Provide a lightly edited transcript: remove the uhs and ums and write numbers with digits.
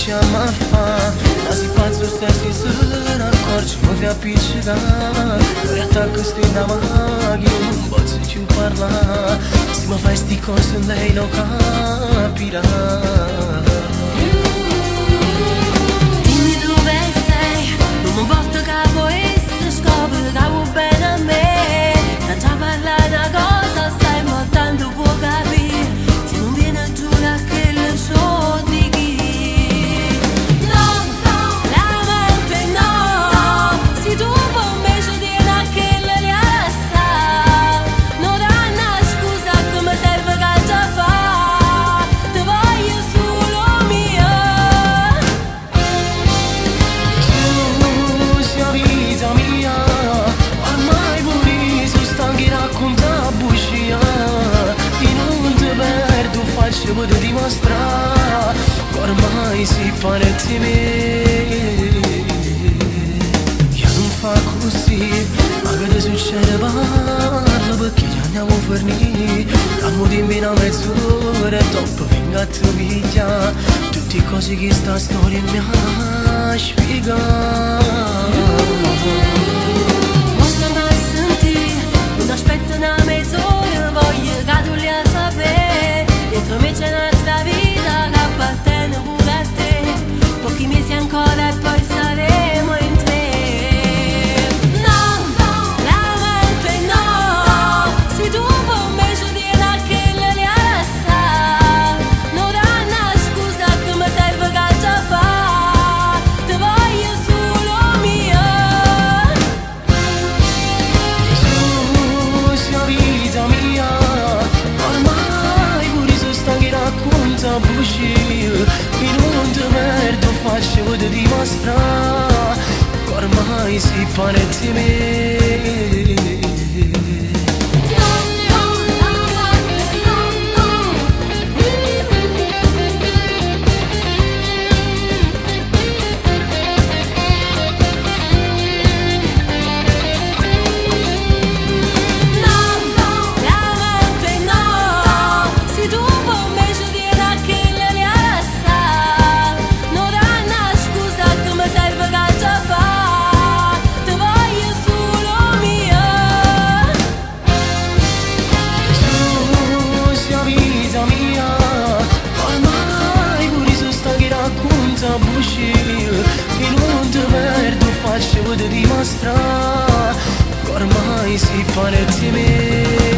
chiama fa, ma si pazzo stessi solo ancora ci vuoi appiccicare. Ora attacco sti da maghi, non posso più parlare. Se mi fai sti cose lei non capirà. Dimmi dove sei, non mi porto capo e se scopri che vuoi bene a me. Non già parlare una cosa, stai moltando può capire. Se non viene giù da che le so di chi. No, no, la mente no. Se tu vuoi invece dire a che le riassa, non danno una scusa che mi serve che già fa. Ti voglio solo mia. Tu sia vita mia, ormai pure sono stanchi di raccontare bugia. Io non ti perdo, faccio per dimostrare che ormai si panetti me. Io non fa così, ma che ti succede parla perché ci andiamo a fornire. Dammo dimmi una mezz'ora e dopo vengo a te piglia tutte cose che sta storia mi ha spiegato. Mostrami a sentire, non aspetto una mezz'ora, voglio che tu li a sapere. Dentro me c'è un'altra vita che appartiene pure a te. Pochi mesi ancora e poi saremo in tre. No, la mente no. Se tu vuoi invece dire a che le riassa, non danno una scusa che mi serve che già fa. Ti voglio solo mia. Tu sia vita mia, ormai pure sono stanchi di raccontare bugie. Io non ti perdo, faccio per dimostrare che ormai si panetti me. Bugie, io non ti perdo, faccio per dimostrare che ormai si panetti me.